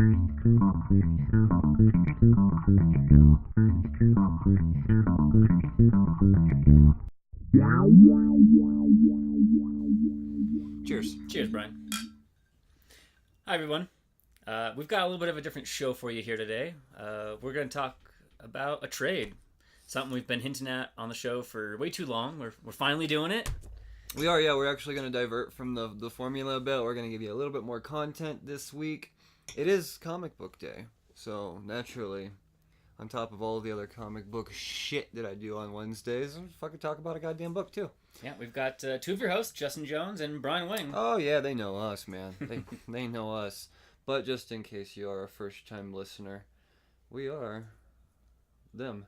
Cheers. Cheers, Brian. Hi, everyone. We've got a little bit of a different show for you here today. We're going to talk about a trade, something we've been hinting at on the show for way too long. We're finally doing it. We are, yeah. We're actually going to divert from the formula a bit. We're going to give you a little bit more content this week. It is comic book day, so naturally, on top of all the other comic book shit that I do on Wednesdays, I'm fucking talk about a goddamn book too. Yeah, we've got two of your hosts, Justin Jones and Brian Wing. Oh yeah, they know us, man. They know us. But just in case you are a first-time listener, we are them.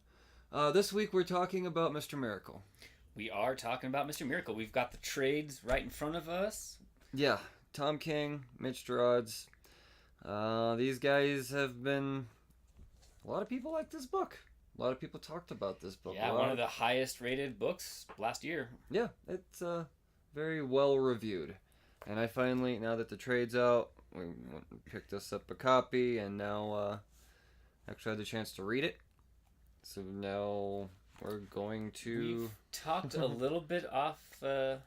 This week we're talking about Mr. Miracle. We are talking about Mr. Miracle. We've got the trades right in front of us. Yeah, Tom King, Mitch Gerads. These guys have been... A lot of people like this book. A lot of people talked about this book. Yeah, one of the highest rated books last year. Yeah, it's very well reviewed. And I finally, now that the trade's out, we picked us up a copy and now actually had the chance to read it. So now we're going to... We've talked a little bit off the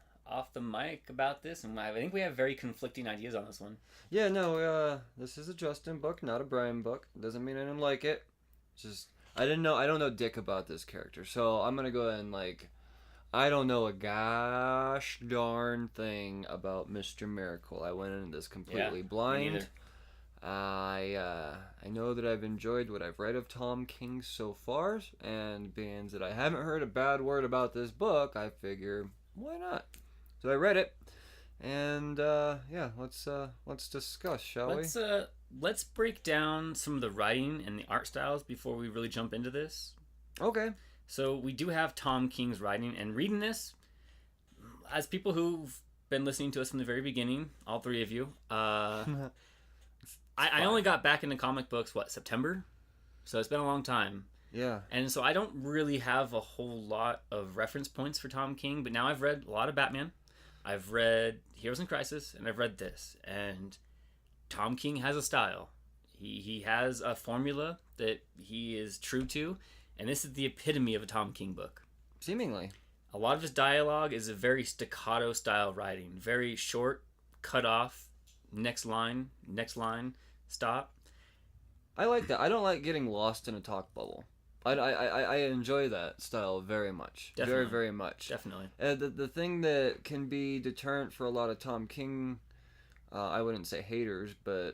mic about this, and I think we have very conflicting ideas on this one. Yeah, no, this is a Justin book, not a Brian book. Doesn't mean I didn't like it. Just... I don't know dick about this character, so I'm gonna go ahead and I don't know a gosh darn thing about Mr. Miracle. I went into this completely blind. I know that I've enjoyed what I've read of Tom King so far, and being that I haven't heard a bad word about this book, I figure why not? So I read it, and yeah, let's discuss, shall we? Let's break down some of the writing and the art styles before we really jump into this. Okay. So we do have Tom King's writing, and reading this, as people who've been listening to us from the very beginning, all three of you, I only got back into comic books, September? So it's been a long time. Yeah. And so I don't really have a whole lot of reference points for Tom King, but now I've read a lot of Batman. I've read Heroes in Crisis, and I've read this, and Tom King has a style. He has a formula that he is true to, and this is the epitome of a Tom King book. Seemingly. A lot of his dialogue is a very staccato style writing. Very short, cut off, next line, stop. I like that. I don't like getting lost in a talk bubble. I enjoy that style very much. Definitely. Very, very much. Definitely. The thing that can be deterrent for a lot of Tom King, I wouldn't say haters, but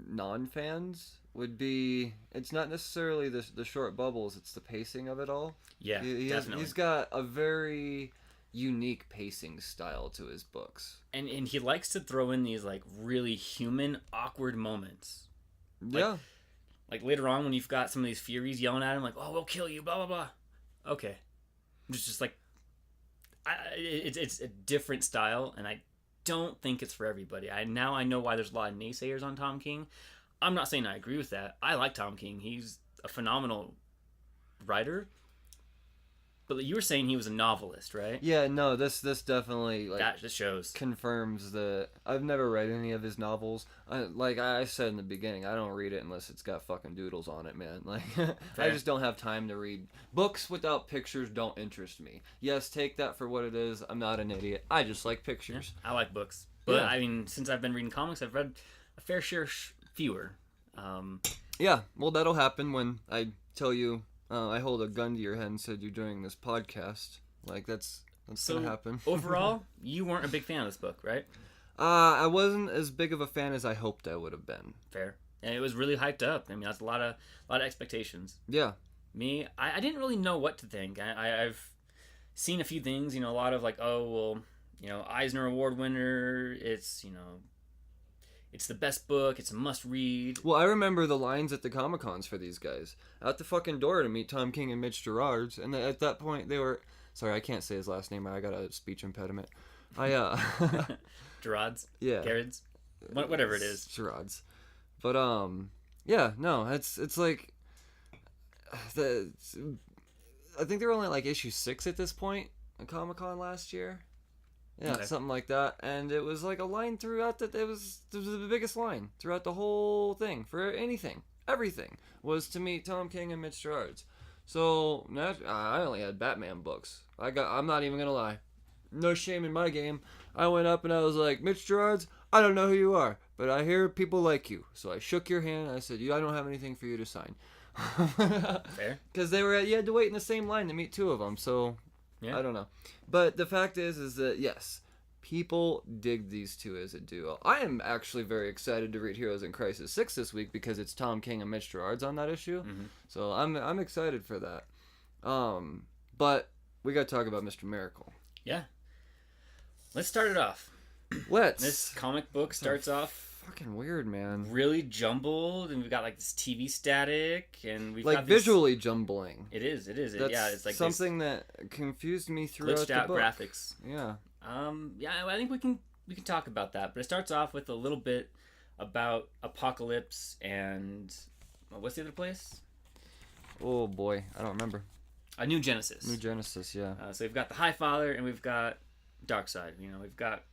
non-fans, would be, it's not necessarily the short bubbles, it's the pacing of it all. Yeah, definitely. He's got a very unique pacing style to his books. And he likes to throw in these really human, awkward moments. Yeah. Like later on when you've got some of these Furies yelling at him oh, we'll kill you, blah, blah, blah. Okay. Just it's a different style, and I don't think it's for everybody. I know why there's a lot of naysayers on Tom King. I'm not saying I agree with that. I like Tom King. He's a phenomenal writer. But you were saying he was a novelist, right? Yeah, no, this definitely that just shows, confirms that I've never read any of his novels. Like I said in the beginning, I don't read it unless it's got fucking doodles on it, man. I just don't have time to read books without pictures. Don't interest me. Yes, take that for what it is. I'm not an idiot. I just like pictures. Yeah, I like books, but I mean, since I've been reading comics, I've read a fair share fewer. Yeah, well, that'll happen when I tell you. I hold a gun to your head and said you're doing this podcast. That's gonna happen. Overall, you weren't a big fan of this book, right? I wasn't as big of a fan as I hoped I would have been. Fair. And it was really hyped up. I mean, that's a lot of expectations. Yeah. Me, I didn't really know what to think. I've seen a few things, a lot of Eisner Award winner. It's it's the best book. It's a must-read. Well, I remember the lines at the Comic-Cons for these guys. Out the fucking door to meet Tom King and Mitch Gerads. And at that point, they were... Sorry, I can't say his last name. I got a speech impediment. Gerads? Yeah. Gerads? Whatever it is. Gerads. But, yeah, no, it's like... I think they were only issue 6 at this point at Comic-Con last year. Yeah, Okay. something like that. And it was like a line throughout it was the biggest line throughout the whole thing for anything. Everything was to meet Tom King and Mitch Gerards. So I only had Batman books. I'm not even gonna lie. No shame in my game. I went up and I was like, Mitch Gerards, I don't know who you are, but I hear people like you. So I shook your hand and I said, I don't have anything for you to sign. Fair. Because you had to wait in the same line to meet two of them. So Yeah. I don't know. But the fact is that yes, people dig these two as a duo. I am actually very excited to read Heroes in Crisis 6 this week because it's Tom King and Mitch Gerards on that issue. Mm-hmm. So I'm excited for that. But we got to talk about Mr. Miracle. Yeah. Let's start it off. Let's. This comic book starts off fucking weird, man. really jumbled, and we've got like this TV static, and we've Like got these... visually jumbling. It is. That's Yeah, it's like something that confused me throughout glitched the out book. graphics. Yeah. Yeah, I think we can talk about that, but it starts off with a little bit about Apocalypse and what's the other place? Oh boy, I don't remember. A New Genesis. New Genesis, yeah. So we've got the High Father and we've got Darkseid. We've got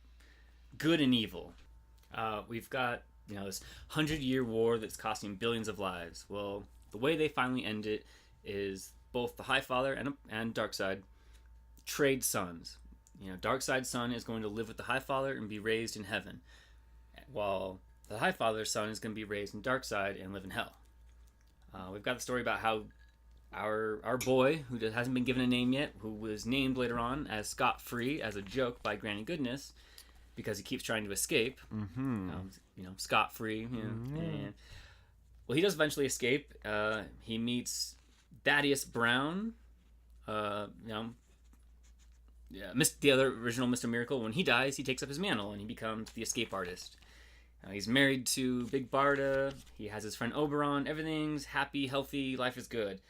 good and evil. We've got this 100-year war that's costing billions of lives. Well, the way they finally end it is both the High Father and Darkseid trade sons. Darkseid's son is going to live with the High Father and be raised in heaven, while the High Father's son is going to be raised in Darkseid and live in hell. We've got the story about how our boy, who hasn't been given a name yet, who was named later on as Scott Free as a joke by Granny Goodness, because he keeps trying to escape. Mm-hmm. Scott Free. And, well, he does eventually escape. He meets Thaddeus Brown. The other original Mr. Miracle. When he dies, he takes up his mantle and he becomes the escape artist. He's married to Big Barda. He has his friend Oberon. Everything's happy, healthy. Life is good.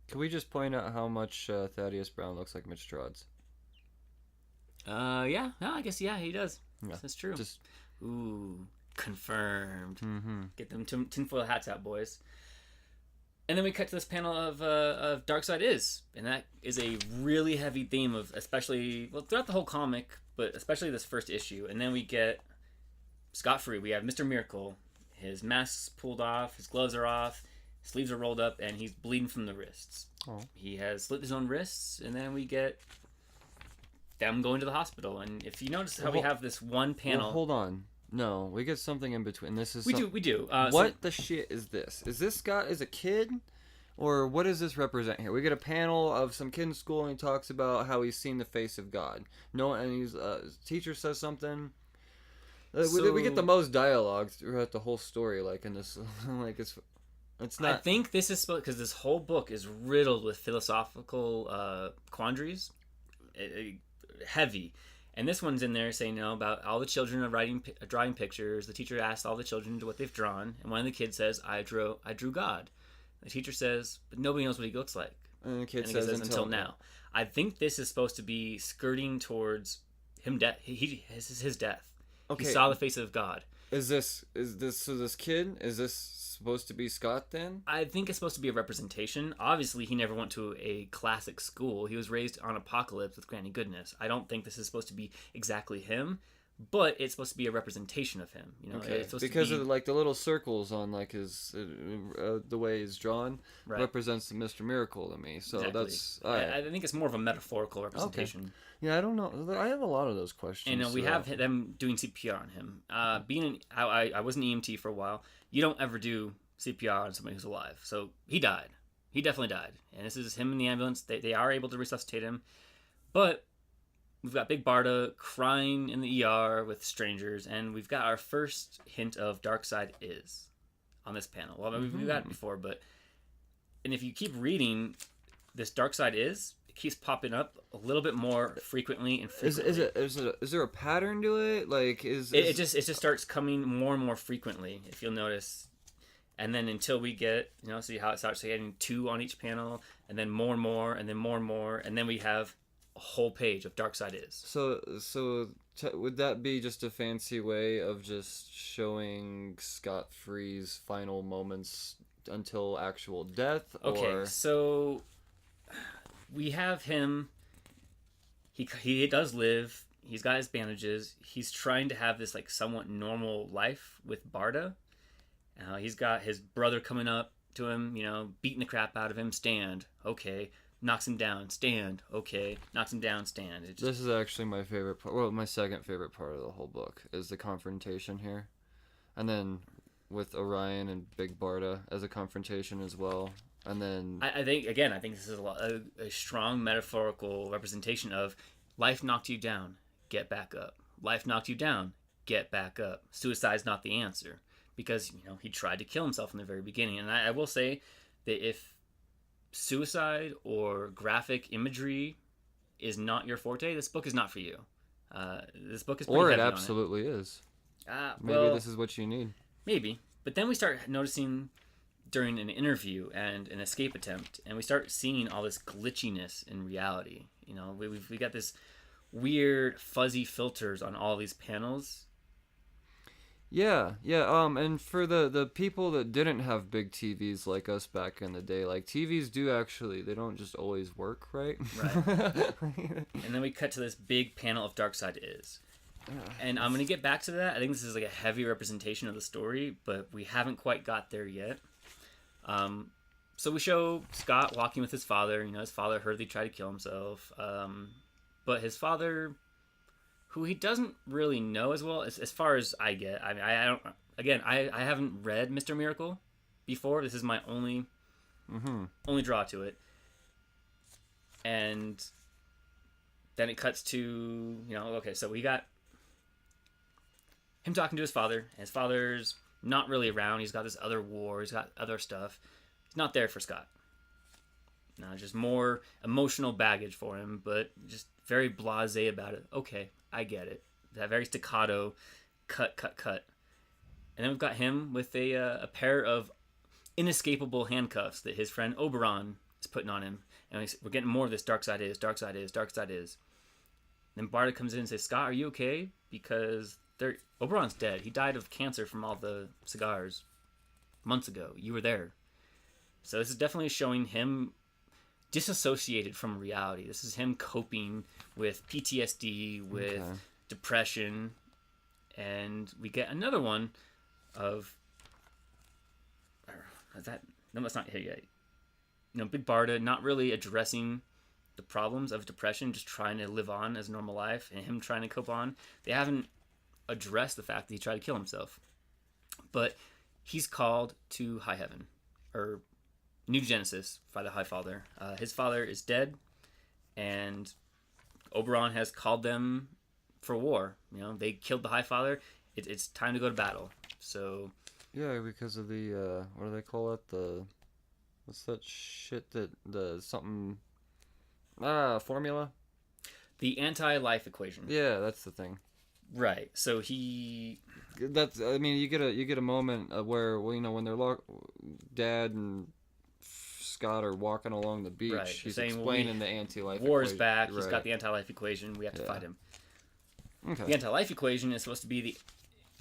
Can we just point out how much Thaddeus Brown looks like Mitch Gerards? Yeah. No, I guess, yeah, he does. Yeah. That's true. Just... Ooh, confirmed. Mm-hmm. Get them tinfoil hats out, boys. And then we cut to this panel of Darkseid Is. And that is a really heavy theme of, especially, well, throughout the whole comic, but especially this first issue. And then we get Scott Free. We have Mr. Miracle. His mask's pulled off. His gloves are off. Sleeves are rolled up, and he's bleeding from the wrists. Oh. He has slit his own wrists, and then we get them going to the hospital. And if you notice how we have this one panel... Well, hold on. No, we get something in between. This is We do. What the shit is this? Is this Scott as a kid? Or what does this represent here? We get a panel of some kid in school, and he talks about how he's seen the face of God. And his teacher says something... we get the most dialogue throughout the whole story, like in this... like it's not... I think this is because this whole book is riddled with philosophical quandaries, heavy, and this one's in there saying about all the children are drawing pictures. The teacher asks all the children what they've drawn, and one of the kids says, "I drew God." The teacher says, "But nobody knows what he looks like." And the kid says, says, "Until now." I think this is supposed to be skirting towards him death. This is his death. Okay. He saw the face of God. Is this kid? Is this supposed to be Scott then? I think it's supposed to be a representation. Obviously, he never went to a classic school. He was raised on Apocalypse with Granny Goodness. I don't think this is supposed to be exactly him, but it's supposed to be a representation of him. Okay. It's Because of like the little circles on like his the way he's drawn represents the Mr. Miracle to me. So exactly. That's right. I think it's more of a metaphorical representation. Okay. Yeah, I don't know. I have a lot of those questions. And we have them doing CPR on him. I was an EMT for a while. You don't ever do CPR on somebody who's alive. So he died. He definitely died. And this is him in the ambulance. They are able to resuscitate him. But we've got Big Barda crying in the ER with strangers. And we've got our first hint of Darkseid Is on this panel. Well, we've got it before, but... And if you keep reading, this Darkseid Is... keeps popping up a little bit more frequently and frequently. Is there a pattern to it? Like it just starts coming more and more frequently, if you'll notice. And then until we get, see how it starts getting 2 on each panel, and then more and more, and then more and more, and then we have a whole page of Darkseid Is. So would that be just a fancy way of just showing Scott Free's final moments until actual death? Okay, so we have him He does live. He's got his bandages. He's trying to have this like somewhat normal life with Barda. He's got his brother coming up to him, beating the crap out of him. Stand, okay. Knocks him down. Stand, okay. Knocks him down. Stand. This is actually my favorite part. Well, my second favorite part of the whole book is the confrontation here, and then with Orion and Big Barda as a confrontation as well. And then I think this is a strong metaphorical representation of life knocked you down, get back up. Life knocked you down, get back up. Suicide's not the answer, because he tried to kill himself in the very beginning. And I will say that if suicide or graphic imagery is not your forte, this book is not for you. This book is pretty or heavy it absolutely on it. is. Maybe this is what you need. Maybe, but then we start noticing during an interview and an escape attempt, and we start seeing all this glitchiness in reality. We got this weird fuzzy filters on all these panels. Yeah. And for the people that didn't have big TVs like us back in the day, like TVs they don't just always work, right? Right. And then we cut to this big panel of Darkseid Is. And I'm going to get back to that. I think this is like a heavy representation of the story, but we haven't quite got there yet. So we show Scott walking with his father. His father hurriedly tried to kill himself. But his father, who he doesn't really know as well, as far as I get. I don't. Again, I haven't read Mr. Miracle before. This is my only draw to it. And then it cuts to, okay, so we got him talking to his father. His father's not really around. He's got this other war. He's got other stuff. He's not there for Scott. No, just more emotional baggage for him, but just very blasé about it. Okay, I get it. That very staccato cut. And then we've got him with a pair of inescapable handcuffs that his friend Oberon is putting on him. And we're getting more of this Darkseid Is. Then Barda comes in and says, Scott, are you okay? Because Oberon's dead. He died of cancer from all the cigars months ago. You were there. So this is definitely showing him disassociated from reality. This is him coping with PTSD, with depression. And we get another one of... No, that's not here yet. Big Barda not really addressing the problems of depression, just trying to live on as a normal life, and him trying to cope on. They haven't addressed the fact that he tried to kill himself. But he's called to high heaven, or New Genesis by the High Father. His father is dead, and Oberon has called them for war. They killed the High Father. It's time to go to battle. So yeah, because of the what do they call it? What's that shit formula? The anti-life equation. Yeah, that's the thing. Right. So you get a moment where when their dad and Scott are walking along the beach. Right. He's explaining the anti-life war equation. is back. Right. He's got the anti-life equation. We have to fight him. Okay. The anti-life equation is supposed to be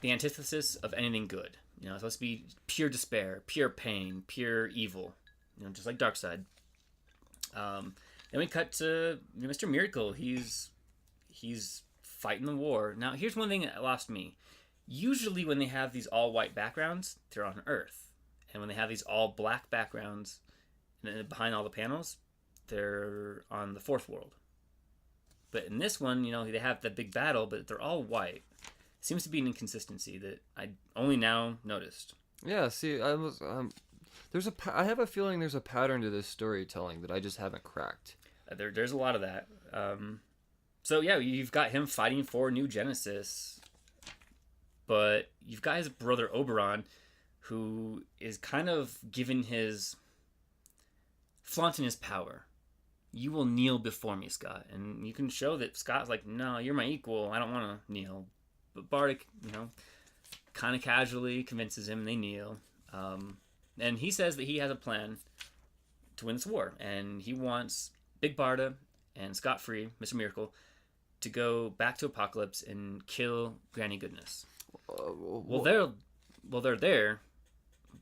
the antithesis of anything good. It's supposed to be pure despair, pure pain, pure evil. Just like Darkseid. Then we cut to Mr. Miracle. He's fighting the war. Now, here's one thing that lost me. Usually when they have these all-white backgrounds, they're on Earth. And when they have these all-black backgrounds and behind all the panels, they're on the Fourth World. But in this one, they have the big battle, but they're all white. Seems to be an inconsistency that I only now noticed. Yeah, see, I have a feeling there's a pattern to this storytelling that I just haven't cracked. There's a lot of that. So yeah, you've got him fighting for New Genesis, but you've got his brother Oberon, who is kind of flaunting his power. You will kneel before me, Scott. And you can show that Scott's like, no, you're my equal. I don't want to kneel. But Barda, kind of casually convinces him, and they kneel. And he says that he has a plan to win this war. And he wants Big Barda and Scott Free, Mr. Miracle, to go back to Apocalypse and kill Granny Goodness. They're there.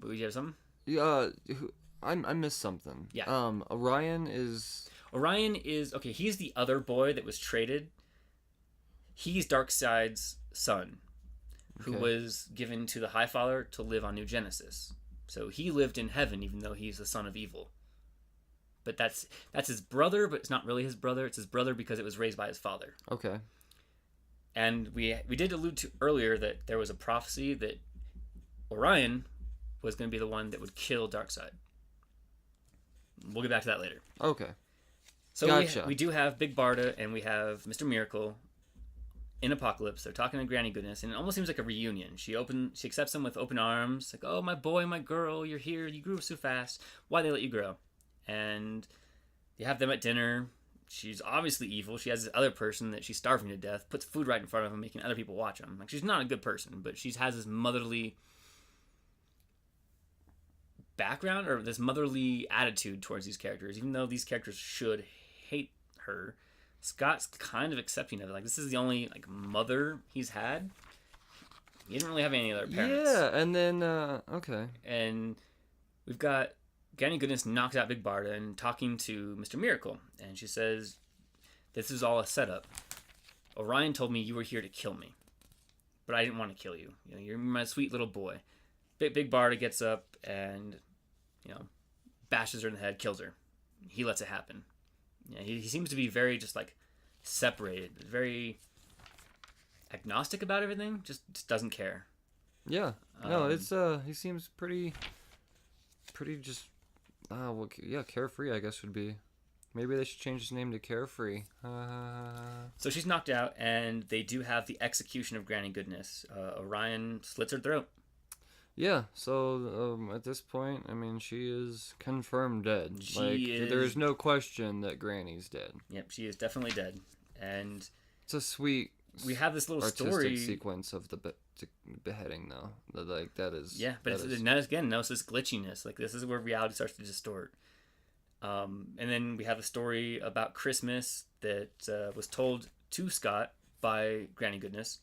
But you have something? Yeah, I missed something. Yeah. Orion is... Orion is okay. He's the other boy that was traded. He's Darkseid's son, who was given to the High Father to live on New Genesis. So he lived in heaven, even though he's the son of evil. But that's his brother, but it's not really his brother. It's his brother because it was raised by his father. Okay. And we did allude to earlier that there was a prophecy that Orion was going to be the one that would kill Darkseid. We'll get back to that later. Okay. So Gotcha. we do have Big Barda and we have Mr. Miracle in Apocalypse. They're talking to Granny Goodness, and it almost seems like a reunion. She accepts them with open arms, like, "Oh, my boy, my girl, you're here. You grew so fast. Why they let you grow?" And you have them at dinner. She's obviously evil. She has this other person that she's starving to death, puts food right in front of him, making other people watch him. Like, she's not a good person, but she has this motherly background or this motherly attitude towards these characters, even though these characters should hate her. Scott's kind of accepting of it. Like, this is the only like mother he's had. He didn't really have any other parents. Yeah, and then okay. And we've got Granny Goodness knocks out Big Barda and talking to Mr. Miracle, and she says, "This is all a setup. Orion told me you were here to kill me, but I didn't want to kill you. You know, you're my sweet little boy." Big Barda gets up and, you know, bashes her in the head, kills her. He lets it happen. Yeah, he seems to be very just like separated, very agnostic about everything. Just doesn't care. Yeah. No, it's he seems pretty just well, yeah, carefree, I guess would be. Maybe they should change his name to Carefree. So she's knocked out, and they do have the execution of Granny Goodness. Orion slits her throat. Yeah, so at this point, I mean, she is confirmed dead. She is... There's no question that Granny's dead. Yep, she is definitely dead. And it's a sweet, we have this little artistic story sequence of the beheading, though. Like, that is... Yeah, but it's this glitchiness. Like, this is where reality starts to distort. And then we have a story about Christmas that was told to Scott by Granny Goodness.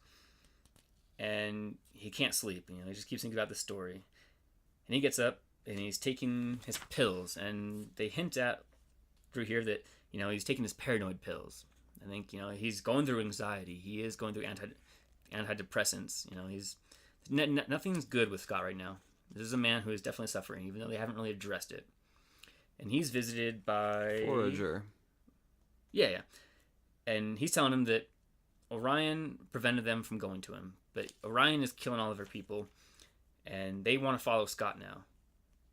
And he can't sleep. You know, he just keeps thinking about the story. And he gets up and he's taking his pills. And they hint at through here that, you know, he's taking his paranoid pills. I think, you know, he's going through anxiety. He is going through antidepressants. You know, he's nothing's good with Scott right now. This is a man who is definitely suffering, even though they haven't really addressed it. And he's visited by Forager. Yeah. And he's telling him that Orion prevented them from going to him. But Orion is killing all of her people, and they want to follow Scott now.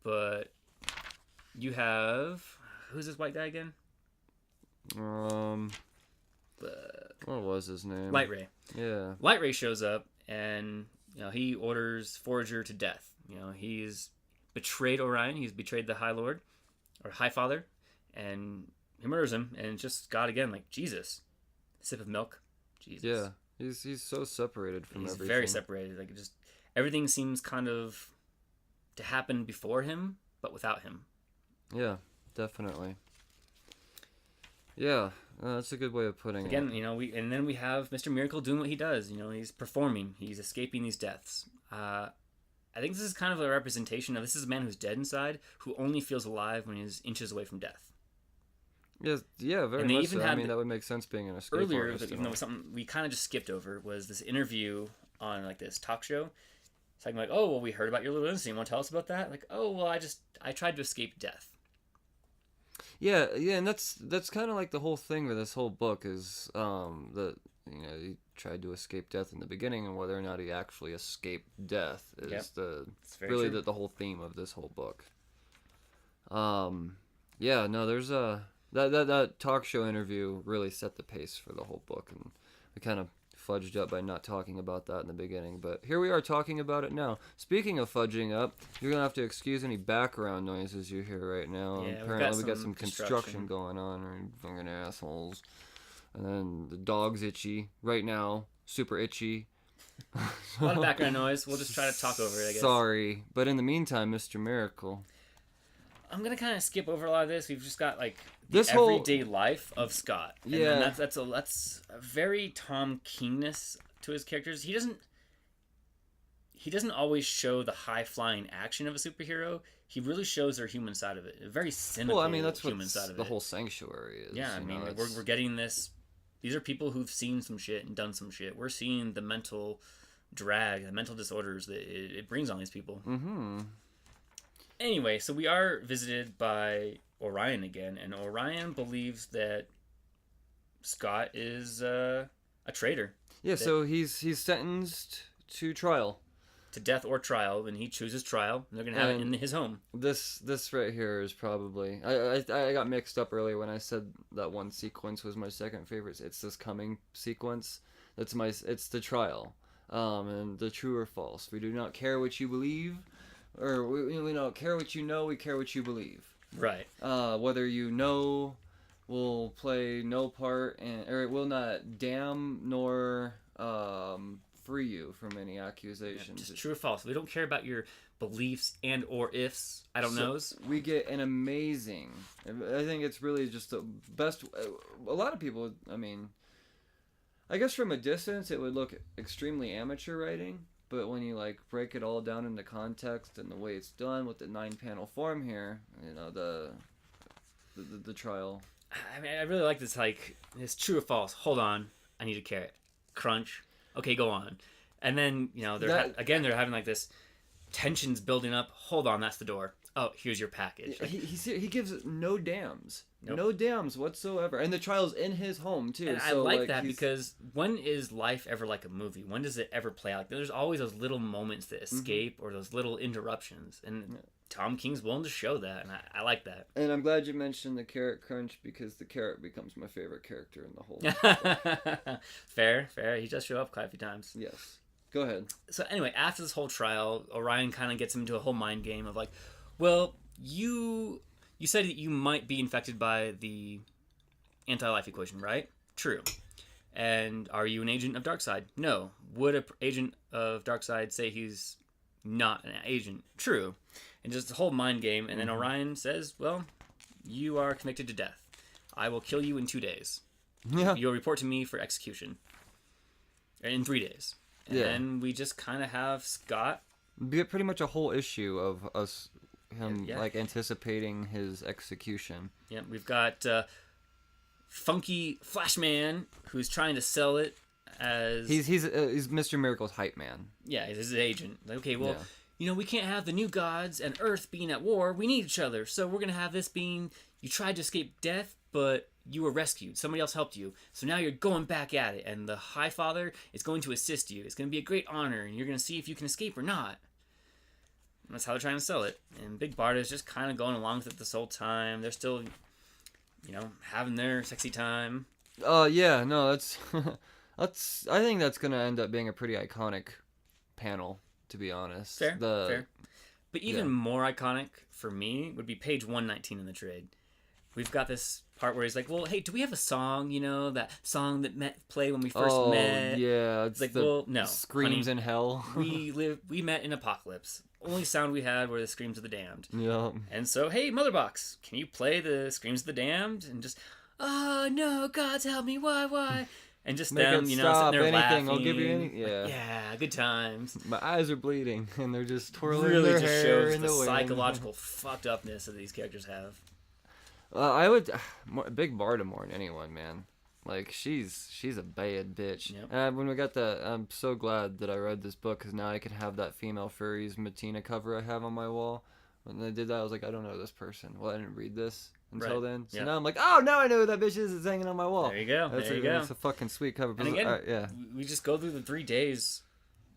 But you have... Who's this white guy again? What was his name? Light Ray. Yeah. Light Ray shows up, and, you know, he orders Forager to death. You know, he's betrayed Orion. He's betrayed the High Lord, or High Father, and he murders him. And it's just God again, like, Jesus. Sip of milk. Jesus. Yeah. He's so separated from everything. He's very separated. Like, just everything seems kind of to happen before him, but without him. Yeah, definitely. Yeah, that's a good way of putting it. Again, you know, then we have Mr. Miracle doing what he does. You know, he's performing. He's escaping these deaths. I think this is kind of a representation of this is a man who's dead inside, who only feels alive when he's inches away from death. Yeah, very much so. I mean, that would make sense being an escape earlier, artist. Even though something we kind of just skipped over was this interview on like this talk show. It's like, oh, well, we heard about your little incident. You want to tell us about that? Like, oh, well, I tried to escape death. Yeah, and that's kind of like the whole thing with this whole book is that, you know, he tried to escape death in the beginning, and whether or not he actually escaped death is the whole theme of this whole book. Yeah, no, there's that talk show interview really set the pace for the whole book, and we kind of fudged up by not talking about that in the beginning, but here we are talking about it now. Speaking of fudging up, you're gonna have to excuse any background noises you hear right now. Yeah, apparently we got some construction going on, or fucking assholes. And then the dog's itchy right now, super itchy. A lot of background noise. We'll just try to talk over it, I guess. Sorry, but in the meantime, Mr. Miracle. I'm gonna kind of skip over a lot of this. We've just got like this everyday life of Scott. And yeah, that's a very Tom Kingness to his characters. He he doesn't always show the high flying action of a superhero. He really shows their human side of it. A very cynical that's what human side of the it. whole Sanctuary is. Yeah, I mean, we're getting this. These are people who've seen some shit and done some shit. We're seeing the mental drag, the mental disorders that it brings on these people. Mm-hmm. Anyway, so we are visited by Orion again, and Orion believes that Scott is a traitor. Yeah, so he's sentenced to trial. To death or trial, and he chooses trial, and they're gonna have it in his home. This right here is probably I got mixed up earlier when I said that one sequence was my second favorite. It's this coming sequence. It's the trial, and the true or false. We do not care what you believe, or we don't care what you know. We care what you believe. Right. Whether you know will play no part, or it will not damn nor free you from any accusations. Just true or false. We don't care about your beliefs and or ifs. I don't knows. We get an amazing. I think it's really just the best. A lot of people. I mean, I guess from a distance it would look extremely amateur writing, but when you like break it all down into context and the way it's done with the 9-panel form here, the trial. I mean, I really like this. Like, it's true or false. Hold on, I need a carrot. Crunch. Okay, go on. And then, they're having like this tensions building up. Hold on, that's the door. Oh, here's your package. Like, he gives no dams. Nope. No dams whatsoever. And the trial's in his home, too. And so, I like that because when is life ever like a movie? When does it ever play out? There's always those little moments that escape or those little interruptions. And Tom King's willing to show that, and I like that. And I'm glad you mentioned the carrot crunch because the carrot becomes my favorite character in the whole Fair. He does show up quite a few times. Yes. Go ahead. So anyway, after this whole trial, Orion kind of gets him into a whole mind game of like, well, you said that you might be infected by the anti-life equation, right? True. And are you an agent of Darkseid? No. Would an agent of Darkseid say he's not an agent? True. And just the whole mind game. And then Orion says, well, you are convicted to death. I will kill you in 2 days. Yeah. You'll report to me for execution. In 3 days. And then we just kind of have Scott. We get pretty much a whole issue of him Yeah. anticipating his execution. Yeah, we've got funky Flashman who's trying to sell it as He's Mr. Miracle's hype man. Yeah, he's his agent. Like, okay, well, we can't have the new gods and Earth being at war. We need each other. So we're gonna have this being you tried to escape death, but you were rescued. Somebody else helped you. So now you're going back at it, and the High Father is going to assist you. It's going to be a great honor, and you're going to see if you can escape or not. And that's how they're trying to sell it. And Big Barda is just kind of going along with it this whole time. They're still, having their sexy time. Yeah, no, that's I think that's going to end up being a pretty iconic panel, to be honest. Fair. But even more iconic for me would be page 119 in the trade. We've got this part where he's like, well, hey, do we have a song, that song that played when we first met? Oh, yeah. It's like, well, no. Screams honey, in hell. we met in Apocalypse. Only sound we had were the screams of the damned. Yeah. And so, hey, Motherbox, can you play the screams of the damned? And just, oh, no, God's help me, why? And just Make them, it sitting stop, there anything, laughing. I'll give you anything. Yeah. Like, yeah, good times. My eyes are bleeding, and they're just twirling Really their just hair shows in the wind. psychological fucked upness that these characters have. I would Big Barda more than anyone, man. Like she's a bad bitch. Yep. And when we got that, I'm so glad that I read this book because now I can have that female furries Matina cover I have on my wall. When they did that, I was like, I don't know this person. Well, I didn't read this until then. So now I'm like, oh, now I know who that bitch is. It's hanging on my wall. There you go. That's there you go. It's a fucking sweet cover. And again, yeah. we just go through the 3 days,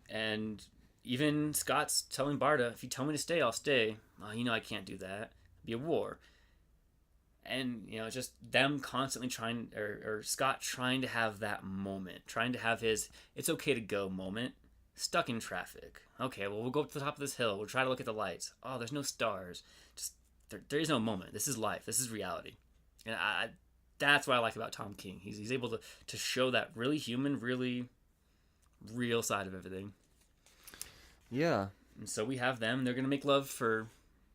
and even Scott's telling Barda, if you tell me to stay, I'll stay. I can't do that. It'd be a war. And, just them constantly trying, or Scott trying to have that moment, trying to have his it's okay to go moment, stuck in traffic. Okay, well, we'll go up to the top of this hill. We'll try to look at the lights. Oh, there's no stars. Just, there is no moment. This is life. This is reality. And that's what I like about Tom King. He's able to show that really human, really real side of everything. Yeah. And so we have them. They're going to make love for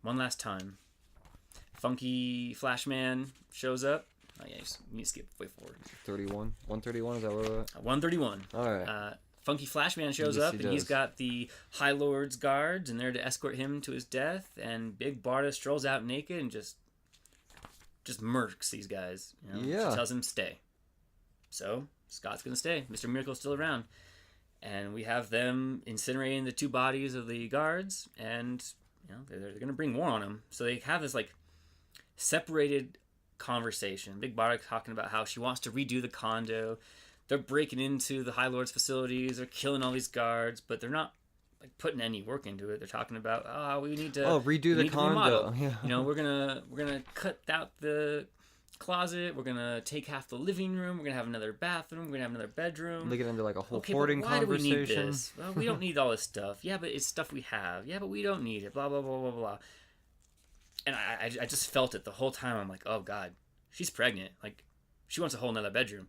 one last time. Funky Flashman shows up. Oh, yeah, you need to skip way forward. 31? 131? Is that what we're at? 131. All right. Funky Flashman shows Yes, up, he and he's does. got the High Lord's guards, and they're to escort him to his death. And Big Barda strolls out naked and just murks these guys. You know? Yeah. She tells him stay. So Scott's gonna stay. Mr. Miracle's still around, and we have them incinerating the 2 bodies of the guards, and you know they're gonna bring war on him. So they have this like separated conversation. Big Barda talking about how she wants to redo the condo. They're breaking into the High Lord's facilities. They're killing all these guards, but they're not like putting any work into it. They're talking about, we need to redo the condo. Yeah. You know, we're gonna cut out the closet. We're gonna take half the living room. We're gonna have another bathroom. We're gonna have another bedroom. They get into like a whole Okay, hoarding but why conversation. do we need this? Well, we don't need all this stuff. Yeah, but it's stuff we have. Yeah, but we don't need it. Blah blah blah blah blah. And I just felt it the whole time. I'm like, oh god, she's pregnant. Like, she wants a whole nother bedroom.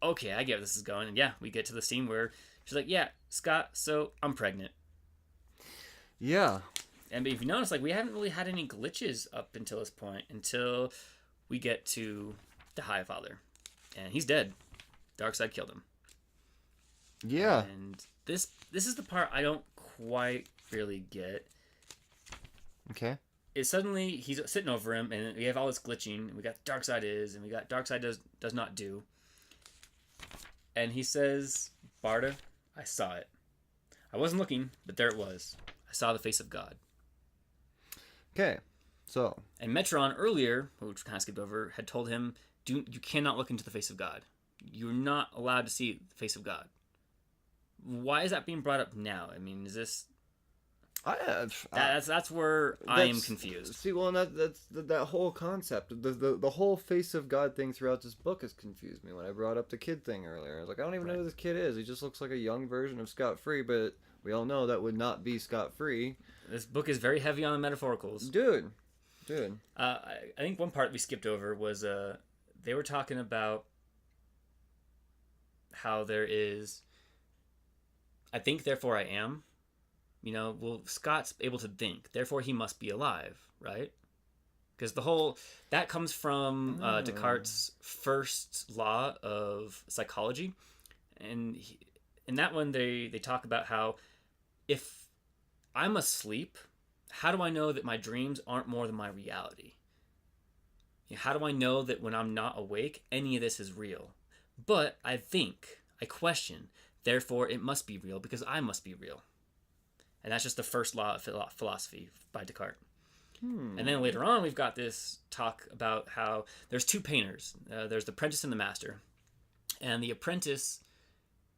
Okay, I get where this is going. And yeah, we get to the scene where she's like, yeah, Scott, so I'm pregnant. Yeah. And if you notice, like, we haven't really had any glitches up until this point, until we get to the High Father. And he's dead. Darkseid killed him. Yeah. And this is the part I don't quite really get. Okay. Is suddenly he's sitting over him, and we have all this glitching. And we got Darkseid is, and we got Darkseid does not do. And he says, Barda, I saw it. I wasn't looking, but there it was. I saw the face of God. Okay. So. And Metron earlier, which kind of skipped over, had told him, you cannot look into the face of God. You're not allowed to see the face of God. Why is that being brought up now? I mean, is this... That's where I am confused. See, well, that's that whole concept. The whole face of God thing throughout this book has confused me. When I brought up the kid thing earlier, I was like, I don't even know who this kid is. He just looks like a young version of Scott Free, but we all know that would not be Scott Free. This book is very heavy on the metaphoricals. Dude. I think one part we skipped over was they were talking about how there is, I think, therefore I am. You know, well, Scott's able to think, therefore he must be alive, right? Because that comes from Descartes' first law of psychology. And in that one, they talk about how if I'm asleep, how do I know that my dreams aren't more than my reality? You know, how do I know that when I'm not awake, any of this is real? But I question, therefore it must be real because I must be real. And that's just the first law of philosophy by Descartes. And then later on, we've got this talk about how there's 2 painters. There's the apprentice and the master. And the apprentice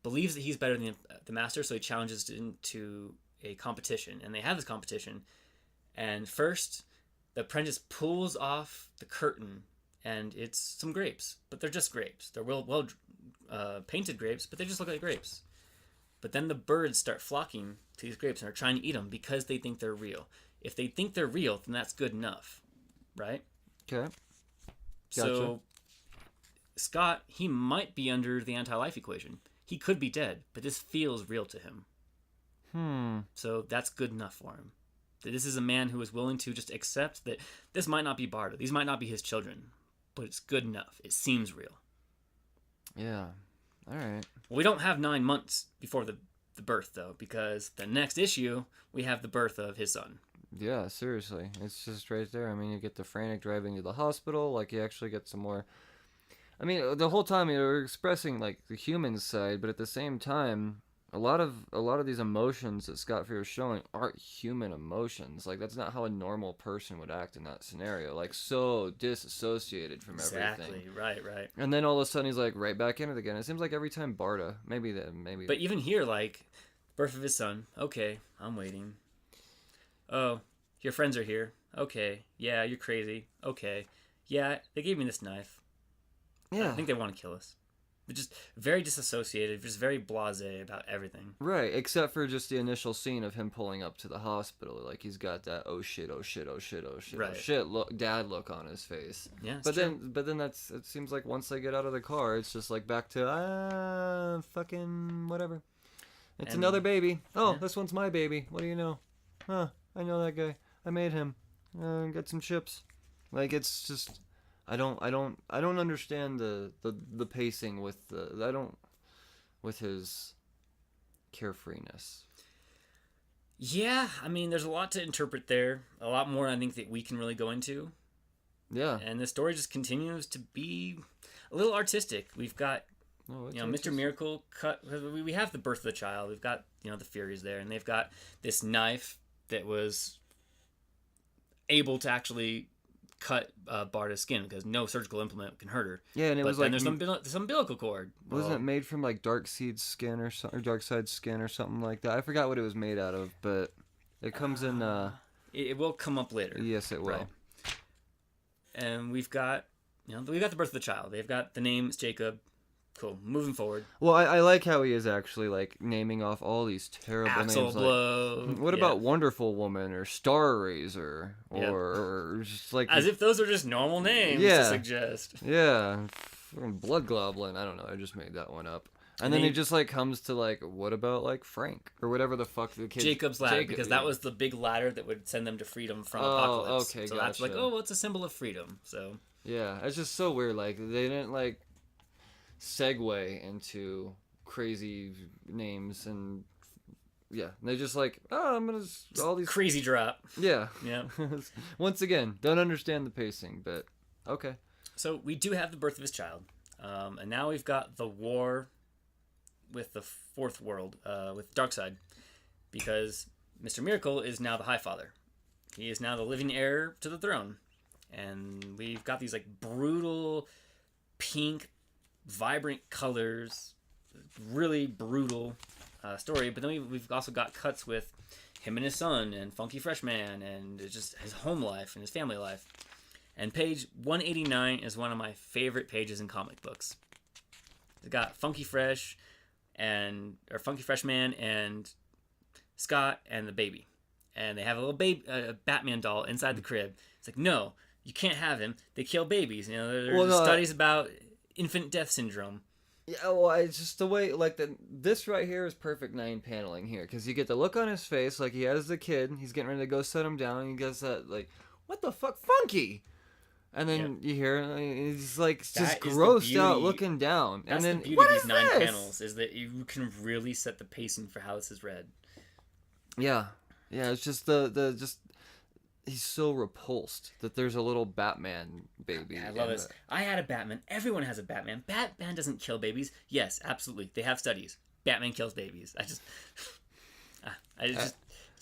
believes that he's better than the master, so he challenges into a competition. And they have this competition. And first, the apprentice pulls off the curtain, and it's some grapes. But they're just grapes. They're well painted grapes, but they just look like grapes. But then the birds start flocking to these grapes and are trying to eat them because they think they're real. If they think they're real, then that's good enough, right? Okay. Gotcha. So Scott, he might be under the anti-life equation. He could be dead, but this feels real to him. So that's good enough for him. That this is a man who is willing to just accept that this might not be Barda. These might not be his children, but it's good enough. It seems real. Yeah. All right. Well, we don't have 9 months before the birth, though, because the next issue, we have the birth of his son. Yeah, seriously. It's just right there. I mean, you get the frantic driving to the hospital. Like, you actually get some more... I mean, the whole time you're expressing, like, the human side, but at the same time, a lot of these emotions that Scott Free is showing aren't human emotions. Like, that's not how a normal person would act in that scenario. Like, so disassociated from everything. Exactly. Right. And then all of a sudden he's like right back in it again. It seems like every time Barda, maybe. But even here, like, birth of his son. Okay, I'm waiting. Oh, your friends are here. Okay, yeah, you're crazy. Okay, yeah, they gave me this knife. Yeah, I think they want to kill us. They're just very disassociated, just very blasé about everything. Right, except for just the initial scene of him pulling up to the hospital. Like, he's got that oh shit look, dad look on his face. Yeah, but then it seems like once they get out of the car, it's just like back to fucking whatever. It's another baby. Oh, yeah. This one's my baby. What do you know? Huh, I know that guy. I made him. Got some chips. Like, it's just... I don't understand the pacing with his carefreeness. Yeah, I mean, there's a lot to interpret there. A lot more, I think, that we can really go into. Yeah. And the story just continues to be a little artistic. We've got, Mr. Miracle cut. We have the birth of the child. We've got, the Furies there, and they've got this knife that was able to actually cut Barda's skin because no surgical implement can hurt her. Yeah, and it was then like there's some umbilical cord. Wasn't it made from like Darkseid's skin or Darkseid's skin or something like that? I forgot what it was made out of, but it comes in. It will come up later. Yes, it will. Right. And we've got the birth of the child. They've got the name, it's Jacob. Cool. Moving forward. Well, I like how he is actually like naming off all these terrible Axel names. Blow. Like, what about Wonderful Woman or Star Razor or just like as if those are just normal names to suggest. Yeah, Blood Goblin. I don't know. I just made that one up. And then he just like comes to like, what about like Frank or whatever the fuck the kid. Jacob's ladder, because that was the big ladder that would send them to freedom from apocalypse. Okay, so gotcha. that's like, oh, well, it's a symbol of freedom. So yeah, it's just so weird. Like they didn't like segue into crazy names and they just like, oh, I'm gonna all these crazy drop. Yeah. Yeah. Once again, don't understand the pacing, but okay. So we do have the birth of his child, and now we've got the war with the fourth world, with Darkseid, because Mr. Miracle is now the High Father. He is now the living heir to the throne, and we've got these like brutal pink, vibrant colors, really brutal story. But then we've also got cuts with him and his son and Funky Fresh Man and just his home life and his family life. And page 189 is one of my favorite pages in comic books. It's got Funky Fresh Man and Scott and the baby, and they have a little Batman doll inside the crib. It's like, no, you can't have him. They kill babies. There's studies about infant death syndrome. Yeah, well, it's just the way, like, this right here is perfect 9 paneling here, because you get the look on his face, like he had as a kid, he's getting ready to go set him down, and he gets that, like, what the fuck, Funky? And then you hear, he's like, just grossed out looking down. That's and then, the beauty what of these is 9 this? panels, is that you can really set the pacing for how this is read. Yeah, it's just he's so repulsed that there's a little Batman baby. I love this. I had a Batman. Everyone has a Batman. Batman doesn't kill babies. Yes, absolutely. They have studies. Batman kills babies. It's